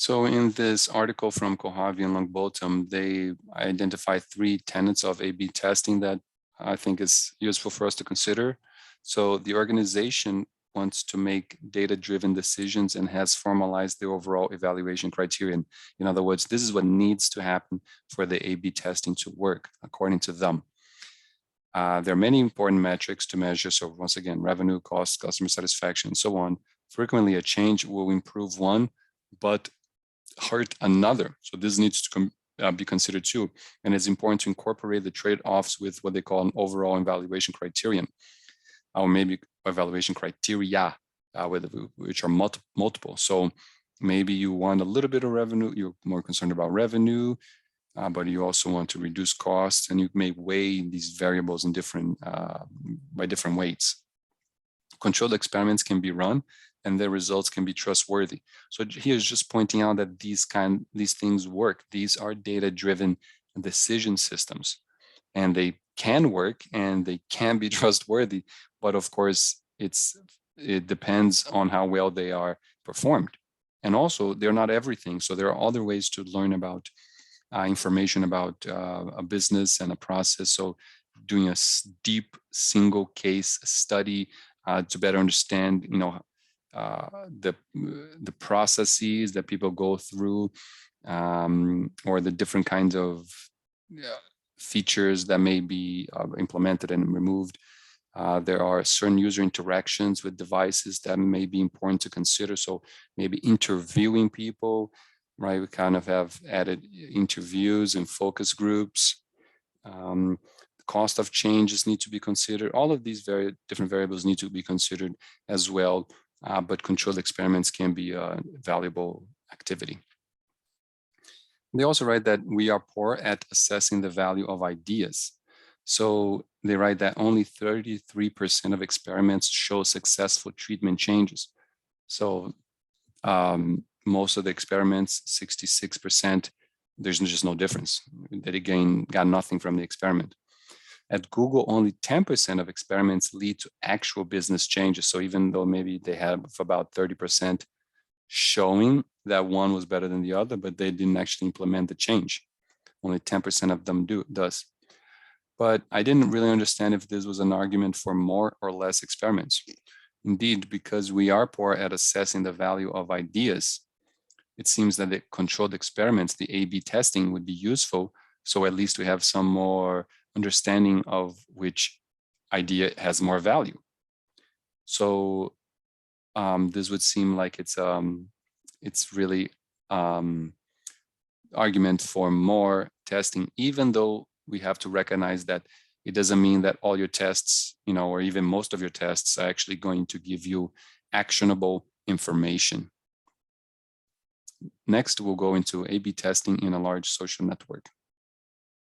So in this article from Kohavi and Longbotham, they identify 3 tenets of A/B testing that I think is useful for us to consider. So the organization wants to make data-driven decisions and has formalized the overall evaluation criterion. In other words, this is what needs to happen for the A/B testing to work, according to them. There are many important metrics to measure. So once again, revenue, cost, customer satisfaction, and so on. Frequently, a change will improve one, but hurt another. So this needs to be considered too. And it's important to incorporate the trade-offs with what they call an overall evaluation criterion, or maybe evaluation criteria, which are multiple. So maybe you want a little bit of revenue, you're more concerned about revenue, but you also want to reduce costs, and you may weigh these variables in by different weights. Controlled experiments can be run, and their results can be trustworthy. So here's just pointing out that these things work. These are data-driven decision systems, and they can work and they can be trustworthy. But of course, it depends on how well they are performed. And also, they're not everything. So there are other ways to learn about information about a business and a process. So doing a deep single case study to better understand, the processes that people go through, or the different kinds of features that may be implemented and removed. There are certain user interactions with devices that may be important to consider. So maybe interviewing people, right? We kind of have added interviews and focus groups. The cost of changes need to be considered. All of these very different variables need to be considered as well. But controlled experiments can be a valuable activity. They also write that we are poor at assessing the value of ideas. So they write that only 33% of experiments show successful treatment changes. So most of the experiments, 66%, there's just no difference. That again got nothing from the experiment. At Google, only 10% of experiments lead to actual business changes. So even though maybe they have about 30% showing that one was better than the other, but they didn't actually implement the change. Only 10% of them does. But I didn't really understand if this was an argument for more or less experiments. Indeed, because we are poor at assessing the value of ideas, it seems that the controlled experiments, the A/B testing, would be useful. So at least we have some more understanding of which idea has more value. So this would seem like it's really argument for more testing, even though we have to recognize that it doesn't mean that all your tests, or even most of your tests are actually going to give you actionable information. Next, we'll go into A/B testing in a large social network.